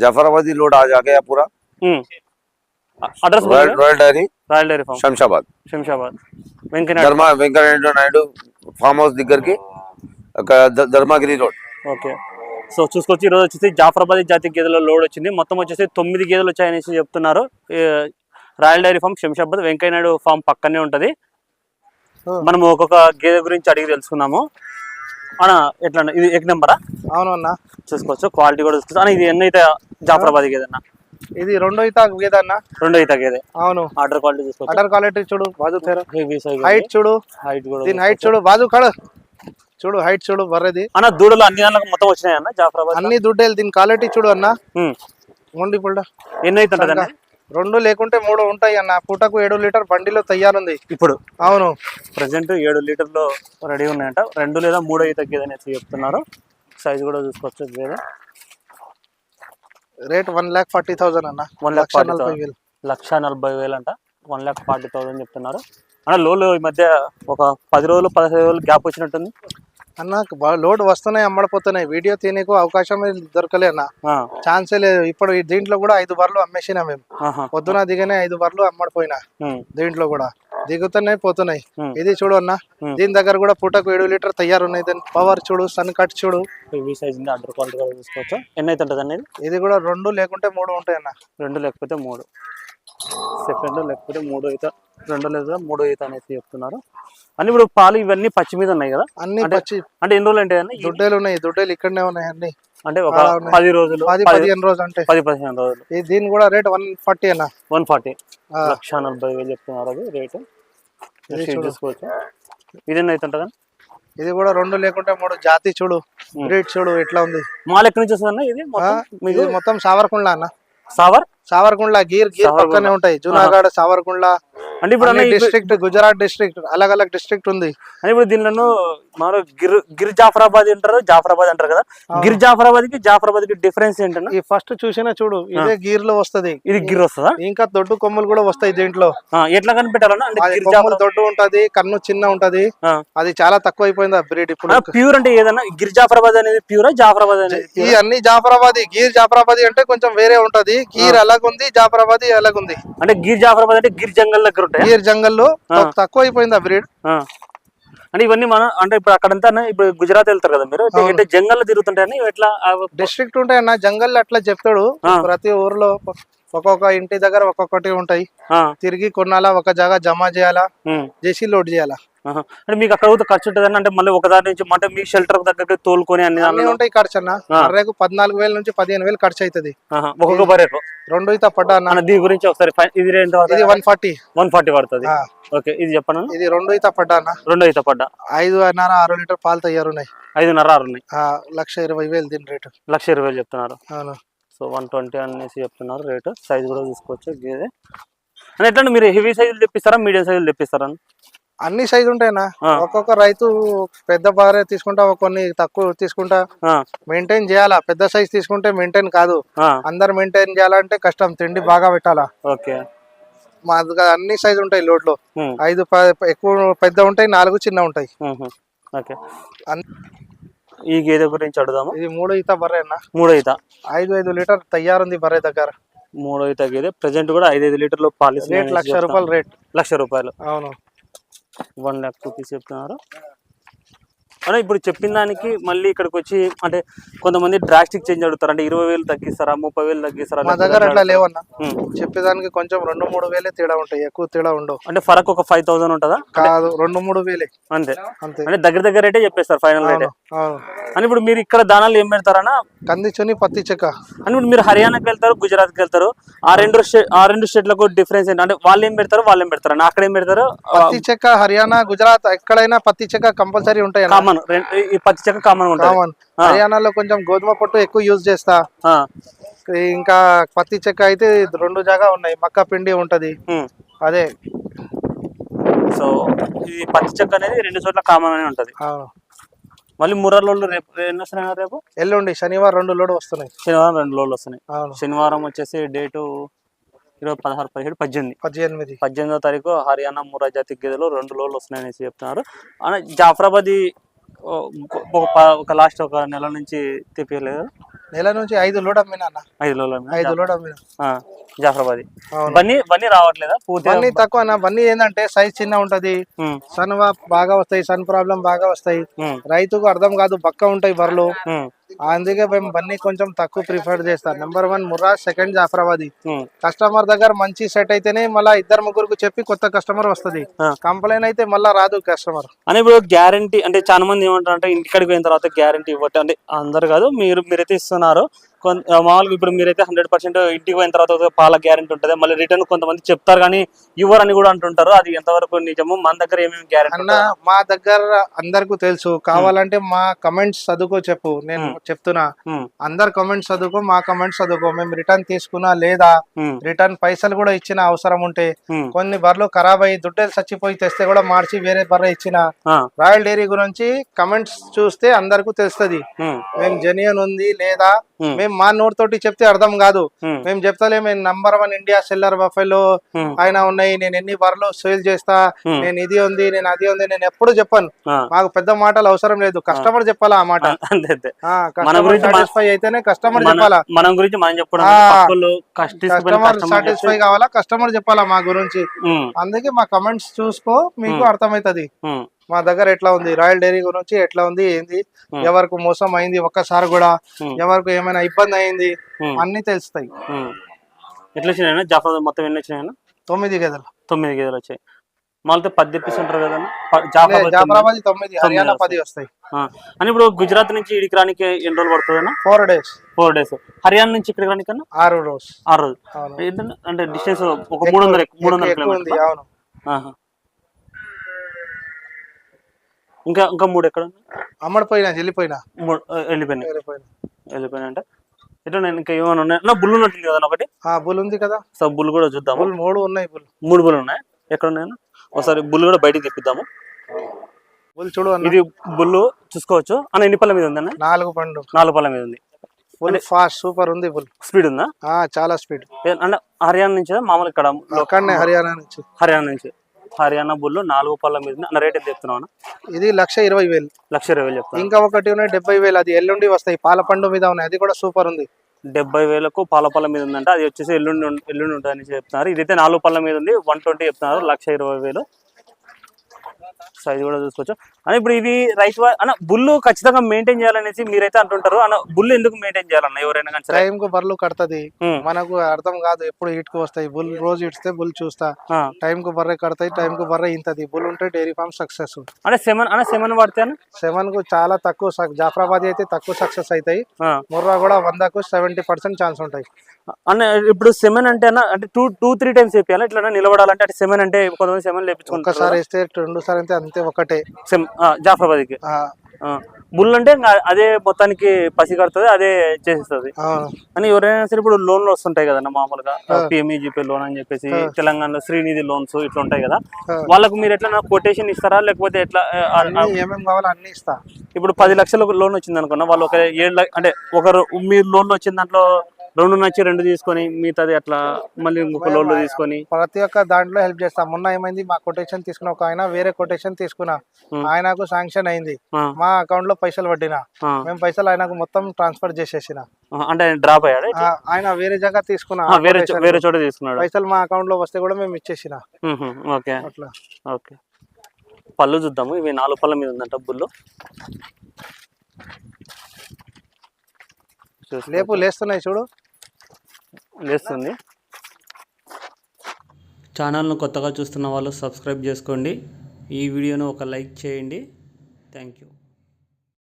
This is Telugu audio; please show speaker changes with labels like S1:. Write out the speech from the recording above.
S1: जाफराबादी लोड आज आ गया पूरा।
S2: Address
S1: royal dairy
S2: royal dairy farm
S1: Shamshabad
S2: Shamshabad Venkaiah
S1: Venkat Naidu farm house దగ్గర కి ధర్మగిరి రోడ్.
S2: ఓకే. సో చూసుకోవచ్చు ఈరోజు వచ్చేసి జాఫరాబాద్ జాతి గేదెల లోడ్ వచ్చింది. మొత్తం వచ్చేసి 9 గేదెలు వచ్చాయనేసి చెప్తున్నారు. Royal dairy farm Shamshabad Venkaiah Naidu farm పక్కనే ఉంటది. మనం ఒక్కొక్క గేదె గురించి అడిగి తెలుసుకున్నాము అన్న. ఎట్లా ఇది ఎక్ నెంబరా?
S3: అవును అన్న,
S2: చూసుకోవచ్చు. క్వాలిటీ కూడా చూసుకోవచ్చు అన్న. ఇది ఎన్నైతే జాఫరాబాద్ గేదె అన్న?
S3: ఇది రెండో ఈత గేదె అన్న.
S2: రెండో ఈత గేదె.
S3: అవును.
S2: ఆర్డర్ క్వాలిటీ చూసుకోవచ్చు.
S3: ఆర్డర్ క్వాలిటీ చూడు, బాజు తేరా,
S2: హైట్
S3: చూడు,
S2: హైట్ కూడా
S3: దీని హైట్ చూడు, బాజు కడ చూడు, హైట్ చూడు, బర్రెది
S2: అన్న. దూడలు అన్ని దానికి మొత్తం వచ్చినాయి అన్న జాఫరాబాద్?
S3: అన్ని దుడ్డేలు. దీని క్వాలిటీ చూడు అన్న. మొండి పుల్డ
S2: ఎన్ని అవుతుంటది అన్న?
S3: 2 లేకుంటే 3 ఉంటాయి అన్న. పూటకు 7 లీటర్ బండిలో తయారుంది ఇప్పుడు. అవును,
S2: ప్రజెంట్ 7 లీటర్లు రెడీ ఉన్నాయంట. 2 లేదా 3 అయితే గేదెనేసి చెప్తున్నారు. సైజ్ కూడా చూసుకోవచ్చు. గేదె
S3: రేట్ 1,40,000 అన్న.
S2: 1,40,000. 1,40,000 అంట. 1,40,000 చెప్తున్నారు అన్న. లోలు ఈ మధ్య ఒక 10 రోజులు 15 రోజులు గ్యాప్ వచ్చినట్టుంది
S3: అన్న. లోడ్ వస్తున్నాయి, అమ్మడిపోతున్నాయి. వీడియో తీనేకు అవకాశం దొరకలే అన్న, ఛాన్సే లేదు. ఇప్పుడు దీంట్లో కూడా 5 బర్రెలు అమ్మేసినా మేము. పొద్దున దిగనే 5 బర్రెలు అమ్మడిపోయినా. దీంట్లో కూడా దిగుతున్నాయి, పోతున్నాయి. ఇది చూడు అన్న, దీని దగ్గర కూడా పూటకు 7 లీటర్ తయారున్నాయి. దాని పవర్ చూడు, సన్ కట్ చూడు.
S2: అండర్ క్వాలిటీ కూడా చూసుకోవచ్చు. ఎన్ని అయితే ఉంటుంది అనేది?
S3: ఇది కూడా 2 లేకుంటే 3 ఉంటాయి అన్న.
S2: 2 లేకపోతే 3 సెకండ్, లేకపోతే 3 అయితే 2 లేదా 3 అయితే అనేసి చెప్తున్నారు. అన్ని ఇప్పుడు పాలు ఇవన్నీ పచ్చి మీద ఉన్నాయి కదా?
S3: అన్ని పచ్చి.
S2: అంటే ఎన్ని రోజులు అంటే
S3: దుడ్డేలు ఉన్నాయి. దుడ్డేలు ఇక్కడనే ఉన్నాయి అన్ని.
S2: అంటే ఒక 10 రోజులు
S3: 15 రోజులు అంటే
S2: 10-15 రోజులు.
S3: దీని కూడా రేట్ 140 అన్న.
S2: 140. 1,40,000 చెప్తున్నారు అది రేటు. చూసుకోవచ్చు. ఇది ఎన్ని అయితే ఉంటుంది?
S3: ఇది కూడా 2 లేకుంటే 3. జాతి చూడు, రేట్ చూడు ఎట్లా ఉంది.
S2: మాల్ ఎక్కడి నుంచి వస్తుంది అన్న? ఇది
S3: మొత్తం సావర్కుండ్ల అన్న.
S2: సావర్కుండ్ల
S3: గీర్ పక్కనే ఉంటాయి. జూనాగఢ్, సావర్కుండ్ల
S2: అంటే ఇప్పుడు
S3: డిస్ట్రిక్ట్, గుజరాత్ డిస్ట్రిక్ట్, అలగ్ అలగ్ డిస్ట్రిక్ట్ ఉంది.
S2: అని ఇప్పుడు దీనిలో మన గిర్ జాఫరాబాద్ అంటారు, జాఫరాబాద్ అంటారు కదా. గిర్ జాఫరాబాద్ కి డిఫరెన్స్ ఏంటన్నా?
S3: ఈ ఫస్ట్ చూసినా చూడు, ఇదే గీర్ లో వస్తది.
S2: ఇది గిర్ వస్తుందా?
S3: ఇంకా దొడ్డు కొమ్ములు కూడా వస్తాయి దీంట్లో.
S2: ఎట్లా కనిపెట్టాలన్నా?
S3: కొమ్ములు దొడ్డు ఉంటది, కన్ను చిన్న ఉంటది. అది చాలా తక్కువ అయిపోయింది ఆ బ్రీడ్ ఇప్పుడు.
S2: ప్యూర్ అంటే ఏదన్నా గిర్ జాఫరాబాద్ అనేది ప్యూరా, జాఫరాబాద్ అనేది?
S3: ఈ అన్ని జాఫరాబాదీ. గీర్ జాఫరాబాదీ అంటే కొంచెం వేరే ఉంటది. గీర్ అలాగుంది, జాఫరాబాదీ అలాగుంది.
S2: అంటే గిర్ జాఫరాబాద్ అంటే గిర్ జంగల్ దగ్గర ఉంటాయి.
S3: గీర్ జంగల్లో తక్కువ అయిపోయింది ఆ బ్రీడ్.
S2: అంటే ఇవన్నీ మనం అంటే ఇప్పుడు అక్కడంతా ఇప్పుడు గుజరాత్ వెళ్తారు కదా మీరు, అంటే జంగల్లో తిరుగుతుంటాయని ఎట్లా
S3: డిస్ట్రిక్ట్ ఉంటాయన్న. జంగల్ అట్లా చెప్తాడు. ప్రతి ఊర్లో ఒక్కొక్క ఇంటి దగ్గర ఒక్కొక్కటి ఉంటాయి. తిరిగి కొనాలా, ఒక జాగా జమ చేయాలా, చేసి లోడ్ చేయాలా.
S2: అంటే మీకు అక్కడ ఖర్చు ఉంటుంది అంటే మళ్ళీ ఒక దాని నుంచి అంటే మీ షెల్టర్ దగ్గర తోలుకొని అన్ని
S3: ఉంటాయి ఖర్చు అన్న. బర్రెకు 14,000 నుంచి 15,000 ఖర్చు అవుతుంది
S2: ఒక్కొక్క బర్రెకు.
S3: 2 ఈత పడ్డా అన్న.
S2: దీని గురించి ఒకసారి ఇది 140 పడుతుంది. ఓకే, ఇది చెప్పండి.
S3: ఇది 2 ఈత పడ్డా అన్న.
S2: 2 ఈత పడ్డా
S3: 5.5-6 లీటర్ పాలు తయారున్నాయి.
S2: 5.5-6 ఉన్నాయి.
S3: 1,20,000 దీని రేటు.
S2: 1,20,000 చెప్తున్నారు. సో 120 అనేసి చెప్తున్నారు రేటు. సైజ్ కూడా చూసుకోవచ్చు గేదె. అని ఎట్లా మీరు హెవీ సైజులు తెప్పిస్తారా, మీడియం సైజులు తెప్పిస్తారా?
S3: అన్ని సైజు ఉంటాయినా. ఒక్కొక్క రైతు పెద్ద బారే తీసుకుంటా, కొన్ని తక్కువ తీసుకుంటా. మెయింటైన్ చేయాలా. పెద్ద సైజ్ తీసుకుంటే మెయింటైన్ కాదు. అందరు మెయింటైన్ చేయాలంటే కష్టం. తిండి బాగా పెట్టాలా.
S2: ఓకే,
S3: మా అన్ని సైజు ఉంటాయి లోడ్ లో. 5 ఎక్కువ పెద్ద ఉంటాయి, 4 చిన్న ఉంటాయి.
S2: ఓకే, ఈ గేదె గురించి అడుగుదాము.
S3: ఇది 3 ఈత బర్రె అన్న.
S2: 3 ఈత
S3: 5 లీటర్ తయారుంది బర్రె దగ్గర.
S2: 3 ఈత గేదె. ప్రెసెంట్ కూడా 5 లీటర్లు పాలు.
S3: రేట్ 1,00,000 రూపాయలు. రేట్
S2: 1,00,000 రూపాయలు.
S3: అవును,
S2: 1 lakh రూపీస్ చెప్తున్నారు. అలా ఇప్పుడు చెప్పిన దానికి మళ్ళీ ఇక్కడికి వచ్చి అంటే కొంతమంది డ్రాస్టిక్ చేంజ్ అడుగుతారు. అంటే 20,000 తగ్గిస్తారా, 30,000 తగ్గిస్తారా?
S3: మా దగ్గర అట్లా లేవన్నా. చెప్పేదానికి కొంచెం 2-3 వేలే తేడా ఉంటాయి, ఎక్కువ తేడా ఉండవు.
S2: అంటే ఫరక్ ఒక 5,000 ఉంటుందా?
S3: కాదు, 2-3 వేలే అంతే.
S2: అంటే దగ్గర రేటే చెప్పేస్తారు, ఫైనల్ రేటే. అని ఇప్పుడు మీరు ఇక్కడ దానాలు ఏం పెడతారన్నా?
S3: కందిచొని, పత్తి చెక్క.
S2: అని ఇప్పుడు మీరు హర్యానాకి వెళ్తారు, గుజరాత్కి వెళ్తారు. ఆ రెండు స్టేట్లకు డిఫరెన్స్ ఏంటి? అంటే వాళ్ళు ఏం పెడతారు, వాళ్ళు ఏం పెడతారు? అక్కడ ఏం పెడతారు?
S3: పత్తి చెక్క హర్యానా, గుజరాత్ ఎక్కడైనా పత్తి చెక్క కంపల్సరీ ఉంటాయి.
S2: ఈ పత్తి చెక్క కామన్ ఉంటుంది.
S3: హర్యానాలో కొంచెం గోధుమ పొట్టు ఎక్కువ యూజ్ చేస్తా. ఇంకా పత్తి చెక్క అయితే 2 జాగా ఉన్నాయి. మక్క పిండి ఉంటది అదే.
S2: సో ఈ పత్తి చెక్క అనేది 2 చోట్ల కామన్ అని ఉంటది. మళ్ళీ 3 లోడ్లు రేపు ఎన్ని వస్తున్నాయి? రేపు
S3: ఎల్లుండి శనివారం 2 లోడ్లు వస్తున్నాయి.
S2: శనివారం 2 లోడ్లు వస్తున్నాయి. శనివారం వచ్చేసి డేటు 16, 17, 18వ తారీఖు హర్యానా ముర్రా జాతి గేదెలో 2 లోడ్లు వస్తున్నాయని చెప్తున్నారు. జాఫరాబాద్ ఒక లాస్ట్ 1 నెల నుంచి తెప్పియలేదు.
S3: నెల నుంచి 5 లోడ్ అమ్మినా అన్న.
S2: 5 లోడ్లు అమ్మినా?
S3: 5 లోడ్ అమ్మినా.
S2: జాఫరాబాద్.
S3: అవును.
S2: బన్నీ రావట్లేదా?
S3: బన్నీ తక్కువ అన్న. బన్నీ ఏంటంటే సైజ్ చిన్న ఉంటది, సన్ బాగా వస్తాయి, సన్ ప్రాబ్లం బాగా వస్తాయి, రైతుకు అర్థం కాదు, బక్క ఉంటాయి బర్రెలు. అందుకే మేము బన్నీ కొంచెం తక్కువ ప్రిఫర్ చేస్తాం. Number 1 Murrah, second Jafarabad. Customer దగ్గర మంచి సెట్ అయితేనే మళ్ళీ 2-3 చెప్పి కొత్త కస్టమర్ వస్తది. కంప్లైంట్ అయితే మళ్ళీ రాదు కస్టమర్.
S2: అని ఇప్పుడు గ్యారంటీ అంటే చాలా మంది ఏమంటారు అంటే ఇంటికాడికి పోయిన తర్వాత గ్యారంటీ ఇవ్వట్టు అంటే అందరు కాదు, మీరైతే ఇస్తున్నారు. మామూలుగా ఇప్పుడు మీరైతే 100% ఇంటికి పోయిన తర్వాత పాల గ్యారంటీ ఉంటుంది, మళ్ళీ రిటర్న్ కొంతమంది చెప్తారు కానీ ఇవ్వరని కూడా అంటుంటారు. అది ఎంతవరకు నిజము? మన దగ్గర ఏమేమి గ్యారంటీ
S3: అన్న? మా దగ్గర అందరికి తెలుసు. కావాలంటే మా కమెంట్స్ చదువుకో చెప్పు, నేను చెప్తున్నా. అందరు కమెంట్స్ చదువుకో, మా కమెంట్స్ చదువుకో. మేము రిటర్న్ తీసుకున్నా లేదా రిటర్న్ పైసలు కూడా ఇచ్చిన అవసరం ఉంటే, కొన్ని బర్రెలు ఖరాబ్ అయ్యి దుడ్డేలు చచ్చిపోయి తెస్తే కూడా మార్చి వేరే బర్రె ఇచ్చిన. రాయల్ డైరీ గురించి కమెంట్స్ చూస్తే అందరికి తెలుస్తుంది మేము జెన్యూన్ ఉంది లేదా. మేము మా నోట్ తోటి చెప్తే అర్థం కాదు. మేము చెప్తాలే మేము నంబర్ 1 ఇండియా సెల్లర్ బఫెలో ఆయన ఉన్నాయి, నేను ఎన్ని బర్రెలు సేల్ చేస్తా, నేను ఇది ఉంది, నేను అది ఉంది, నేను ఎప్పుడు చెప్పాను. మాకు పెద్ద మాటలు అవసరం లేదు, కస్టమర్ చెప్పాలా ఆ మాట. సాటిస్ఫై అయితేనే కస్టమర్ చెప్పాలా.
S2: మన గురించి మనం చెప్పడం,
S3: కస్టమర్ సాటిస్ఫై కావాలా, కస్టమర్ చెప్పాలా మా గురించి. అందుకే మా కమెంట్స్ చూసుకో, మీకు అర్థమైతది మా దగ్గర ఎట్లా ఉంది, రాయల్ డైరీ గురించి ఎట్లా ఉంది, ఏంది, ఎవరికి మోసం అయింది ఒక్కసారి కూడా, ఎవరికి ఏమైనా ఇబ్బంది అయింది, అన్ని తెలుస్తాయి.
S2: ఎట్లా వచ్చినాయి జాఫరాబాద్ మొత్తం? ఎన్ని వచ్చినాయి?
S3: 9 గేదెలు.
S2: 9 గేదెలు వచ్చాయి. మామూలుగా 10 తెప్పిస్తుంటారు కదా
S3: జాఫరాబాద్. 9, హర్యానా 10 వస్తాయి.
S2: అని ఇప్పుడు గుజరాత్ నుంచి ఇడికి రానికి ఎన్ని రోజులు పడుతుంది?
S3: 4 days.
S2: 4 days. హర్యానా నుంచి ఇక్కడికి రానికన్నా
S3: 6 రోజులు.
S2: 6 రోజులు. అంటే డిస్టెన్స్ ఒక 300 కిలోమీటర్లు.
S3: అవును.
S2: ఇంకా 3 ఎక్కడ
S3: అమ్మడిపోయినా? వెళ్ళిపోయినా
S2: అంటే ఎట్లా ఇంకా ఏమైనా ఉన్నాయి? బుల్ ఉన్నట్టుంది కదా ఒకటి.
S3: బుల్ ఉంది కదా.
S2: సో బుల్ కూడా చూద్దాం.
S3: 3 ఉన్నాయి.
S2: 3 బుల్ ఉన్నాయి. ఎక్కడ ఉన్నాయి? ఒకసారి బుల్ కూడా బయటికి తెప్పిద్దాము.
S3: బుల్ చూడు,
S2: ఇది బుల్ చూసుకోవచ్చు అన్న. ఎన్ని పళ్ళ మీద ఉంది అన్న?
S3: 4
S2: పళ్ళ మీద ఉంది.
S3: ఫాస్ట్ సూపర్ ఉంది. బుల్
S2: స్పీడ్ ఉందా?
S3: చాలా స్పీడ్.
S2: అంటే హర్యానా నుంచి మామూలు ఇక్కడ హర్యానా నుంచి హర్యానా బుల్ 4 పళ్ళ మీద అన్న. రేట్ ఎంత చెప్తున్నావు? ఇది
S3: 1,20,000.
S2: 1,20,000 చెప్తాను.
S3: ఇంకా ఒకటి ఉన్నాయి 70,000, అది ఎల్లుండి వస్తాయి, పాల పండు మీద ఉన్నాయి, అది కూడా సూపర్ ఉంది.
S2: 70,000కు పాల మీద ఉందంటే అది వచ్చేసి ఎల్లుండి ఉంటుందని చెప్తున్నారు. ఇదైతే 4 పళ్ళ మీద ఉంది, 120 చెప్తున్నారు. 1,20,000 సైజ్ కూడా చూసుకోవచ్చు అని. ఇప్పుడు ఇది రైతు అన్న బుల్లు ఖచ్చితంగా మెయింటైన్ చేయాలనేసి మీరైతే అంటుంటారు అన్న. బుల్లు ఎందుకు మెయింటైన్ చేయాలన్న? ఎవరైనా కానీ
S3: టైం కు బర్రెలు కడతది, మనకు అర్థం కాదు ఎప్పుడు హిట్ కు వస్తాయి. బుల్ రోజు ఇడిస్తే బుల్ చూస్తా, టైం కు బర్రె కడతాయి, టైం కు బర్రె ఇంతది. బుల్ ఉంటే డైరీ ఫార్మ్ సక్సెస్.
S2: అంటే సెమన్ పడితే
S3: 7 కు చాలా తక్కువ. జాఫరాబాద్ అయితే తక్కువ సక్సెస్ అవుతాయి. ముర్రా కూడా 100కు 70% ఛాన్స్ ఉంటాయి
S2: అన్న. ఇప్పుడు సెమెన్ అంటే అన్న అంటే 2-3 టైమ్స్ వేయాలి ఇట్లా నిలబడాలంటే? అంటే సెమెన్ అంటే కొంతమంది సెమెన్ లేపించుకుంటారు.
S3: ఒకసారి వేస్తే 2 సార్లు అయితే అంతే, ఒకటే
S2: జాఫరాబాద్కి. బుల్ అంటే అదే మొత్తానికి పసి కడుతుంది, అదే చేసేస్తుంది అని. ఎవరైనా సరే ఇప్పుడు లోన్లు వస్తుంటాయి కదన్న మామూలుగా, PMEGP లోన్ అని చెప్పేసి, తెలంగాణలో శ్రీనిధి లోన్స్ ఇట్లా ఉంటాయి కదా, వాళ్ళకు మీరు ఎట్లా కొటేషన్ ఇస్తారా లేకపోతే ఎట్లా?
S3: ఏమేమి కావాలో అన్ని ఇస్తా.
S2: ఇప్పుడు 10 లక్షలకు లోన్ వచ్చింది అనుకున్నా, వాళ్ళు ఒక 7 అంటే ఒకరు మీరు లోన్లు వచ్చిన దాంట్లో 2 నచ్చి 2 తీసుకొని మిగతాది అట్లా మళ్ళీ ఇంకొక లోన్లు తీసుకొని
S3: ప్రతి ఒక్క దాంట్లో హెల్ప్ చేస్తాం. మొన్న ఏమైంది, మా కొటేషన్ తీసుకున్న ఒక ఆయన వేరే కొటేషన్ తీసుకున్నా, ఆయనకు శాంక్షన్ అయింది, మా అకౌంట్ లో పైసలు పట్టినా, మేము పైసలు ఆయనకు మొత్తం ట్రాన్స్ఫర్ చేసేసిన.
S2: అంటే డ్రాప్ అయ్యాడు
S3: ఆయన వేరే జగ తీసుకున్నా,
S2: వేరే చోట తీసుకున్నాడు.
S3: పైసలు మా అకౌంట్ లో వస్తే కూడా మేము ఇచ్చేసిన.
S2: ఓకే అట్లా. ఓకే, పళ్ళు చూద్దాము. ఇవి 4 పళ్ళ మీద ఉందంట బుల్లు.
S3: లేస్తున్నాయి చూడు,
S2: లేస్తుంది. ఛానల్ను కొత్తగా చూస్తున్న వాళ్ళు సబ్స్క్రైబ్ చేసుకోండి. ఈ వీడియోను ఒక లైక్ చేయండి. Thank you.